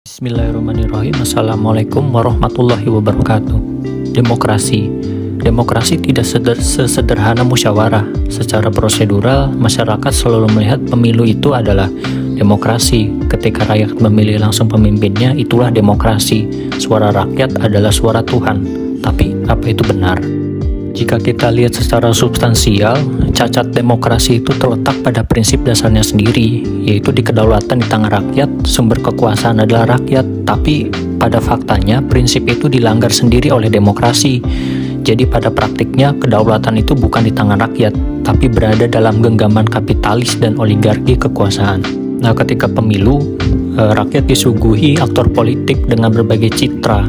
Bismillahirrahmanirrahim. Assalamualaikum warahmatullahi wabarakatuh. Demokrasi tidak sesederhana musyawarah. Secara prosedural, masyarakat selalu melihat pemilu itu adalah demokrasi. Ketika rakyat memilih langsung pemimpinnya, itulah demokrasi. Suara rakyat adalah suara Tuhan. Tapi apa itu benar? Jika kita lihat secara substansial, cacat demokrasi itu terletak pada prinsip dasarnya sendiri, yaitu di kedaulatan di tangan rakyat, sumber kekuasaan adalah rakyat, tapi pada faktanya prinsip itu dilanggar sendiri oleh demokrasi. Jadi pada praktiknya kedaulatan itu bukan di tangan rakyat, tapi berada dalam genggaman kapitalis dan oligarki kekuasaan. Nah, ketika pemilu, rakyat disuguhi aktor politik dengan berbagai citra,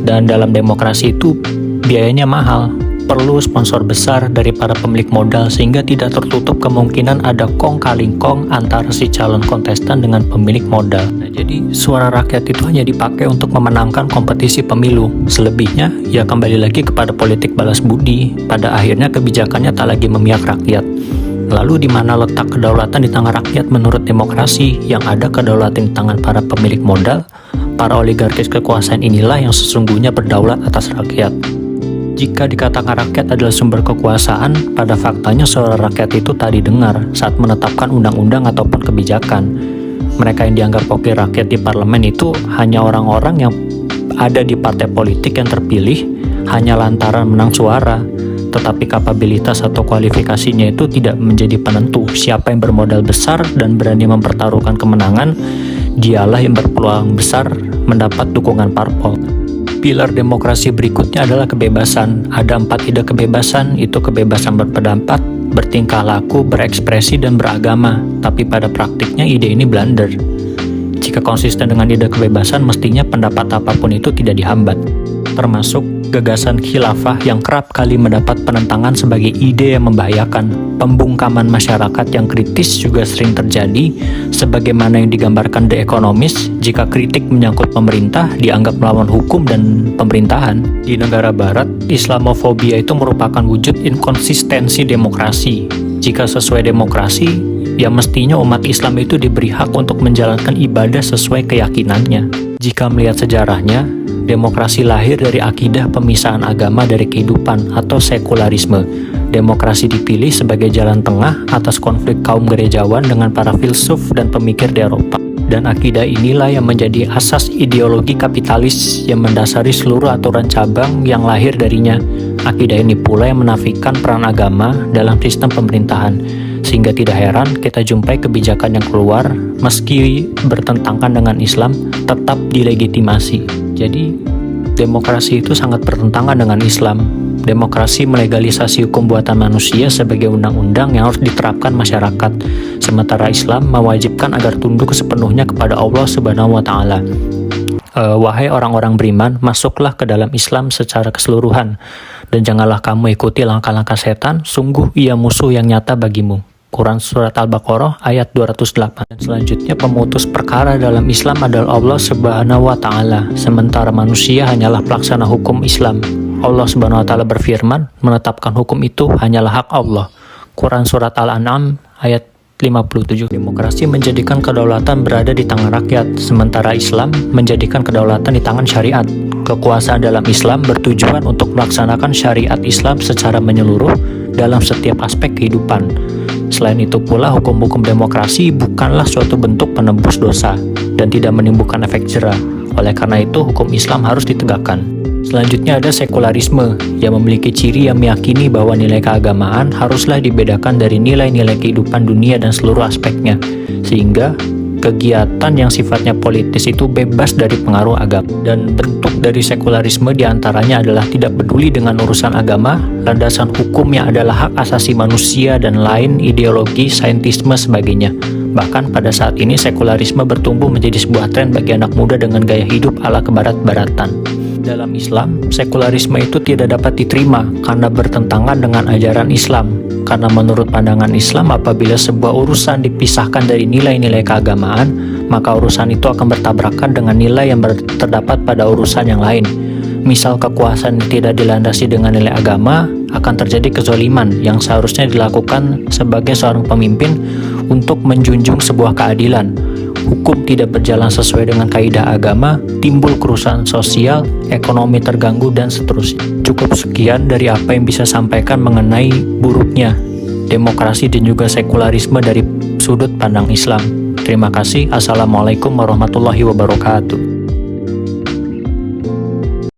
dan dalam demokrasi itu biayanya mahal, perlu sponsor besar dari para pemilik modal sehingga tidak tertutup kemungkinan ada kong kali kong antara si calon kontestan dengan pemilik modal. Nah, jadi suara rakyat itu hanya dipakai untuk memenangkan kompetisi pemilu. Selebihnya ya kembali lagi kepada politik balas budi. Pada akhirnya kebijakannya tak lagi memihak rakyat. Lalu di mana letak kedaulatan di tangan rakyat menurut demokrasi? Yang ada kedaulatan di tangan para pemilik modal. Para oligarkis kekuasaan inilah yang sesungguhnya berdaulat atas rakyat. Jika dikatakan rakyat adalah sumber kekuasaan, pada faktanya suara rakyat itu tak didengar saat menetapkan undang-undang ataupun kebijakan. Mereka yang dianggap wakil rakyat di parlemen itu hanya orang-orang yang ada di partai politik yang terpilih hanya lantaran menang suara, tetapi kapabilitas atau kualifikasinya itu tidak menjadi penentu. Siapa yang bermodal besar dan berani mempertaruhkan kemenangan, dialah yang berpeluang besar mendapat dukungan parpol. Pilar demokrasi berikutnya adalah kebebasan. Ada 4 ide kebebasan, itu kebebasan berpendapat, bertingkah laku, berekspresi, dan beragama. Tapi pada praktiknya ide ini blunder. Jika konsisten dengan ide kebebasan, mestinya pendapat apapun itu tidak dihambat. Termasuk gagasan khilafah yang kerap kali mendapat penentangan sebagai ide yang membahayakan. Pembungkaman masyarakat yang kritis juga sering terjadi, sebagaimana yang digambarkan The Economist. Jika kritik menyangkut pemerintah, dianggap melawan hukum dan pemerintahan. Di negara barat, Islamofobia itu merupakan wujud inkonsistensi demokrasi. Jika sesuai demokrasi, ya mestinya umat Islam itu diberi hak untuk menjalankan ibadah sesuai keyakinannya. Jika melihat sejarahnya, demokrasi lahir dari akidah pemisahan agama dari kehidupan atau sekularisme. Demokrasi dipilih sebagai jalan tengah atas konflik kaum gerejawan dengan para filsuf dan pemikir di Eropa. Dan akidah inilah yang menjadi asas ideologi kapitalis yang mendasari seluruh aturan cabang yang lahir darinya. Akidah ini pula yang menafikan peran agama dalam sistem pemerintahan. Sehingga tidak heran kita jumpai kebijakan yang keluar meski bertentangan dengan Islam tetap dilegitimasi. Jadi demokrasi itu sangat bertentangan dengan Islam. Demokrasi melegalisasi hukum buatan manusia sebagai undang-undang yang harus diterapkan masyarakat. Sementara Islam mewajibkan agar tunduk sepenuhnya kepada Allah Subhanahu wa Ta'ala. Wahai orang-orang beriman, masuklah ke dalam Islam secara keseluruhan, dan janganlah kamu ikuti langkah-langkah setan, sungguh ia musuh yang nyata bagimu. Quran Surat Al-Baqarah ayat 208. Dan selanjutnya pemutus perkara dalam Islam adalah Allah Subhanahu wa Ta'ala, sementara manusia hanyalah pelaksana hukum Islam. Allah Subhanahu wa Ta'ala berfirman, menetapkan hukum itu hanyalah hak Allah. Quran Surat Al-An'am ayat 57. Demokrasi menjadikan kedaulatan berada di tangan rakyat, sementara Islam menjadikan kedaulatan di tangan syariat. Kekuasaan dalam Islam bertujuan untuk melaksanakan syariat Islam secara menyeluruh dalam setiap aspek kehidupan. Selain itu pula, hukum-hukum demokrasi bukanlah suatu bentuk penebus dosa dan tidak menimbulkan efek jera. Oleh karena itu, hukum Islam harus ditegakkan. Selanjutnya ada sekularisme yang memiliki ciri yang meyakini bahwa nilai keagamaan haruslah dibedakan dari nilai-nilai kehidupan dunia dan seluruh aspeknya, sehingga kegiatan yang sifatnya politis itu bebas dari pengaruh agama. Dan bentuk dari sekularisme diantaranya adalah tidak peduli dengan urusan agama, landasan hukumnya adalah hak asasi manusia, dan lain ideologi, saintisme, sebagainya. Bahkan pada saat ini sekularisme bertumbuh menjadi sebuah tren bagi anak muda dengan gaya hidup ala kebarat-baratan. Dalam Islam, sekularisme itu tidak dapat diterima karena bertentangan dengan ajaran Islam. Karena menurut pandangan Islam, apabila sebuah urusan dipisahkan dari nilai-nilai keagamaan, maka urusan itu akan bertabrakan dengan nilai yang terdapat pada urusan yang lain. Misal kekuasaan tidak dilandasi dengan nilai agama, akan terjadi kezaliman yang seharusnya dilakukan sebagai seorang pemimpin untuk menjunjung sebuah keadilan. hukum tidak berjalan sesuai dengan kaidah agama, timbul kerusakan sosial, ekonomi terganggu, dan seterusnya. Cukup sekian dari apa yang bisa sampaikan mengenai buruknya demokrasi dan juga sekularisme dari sudut pandang Islam. Terima kasih. Assalamualaikum warahmatullahi wabarakatuh.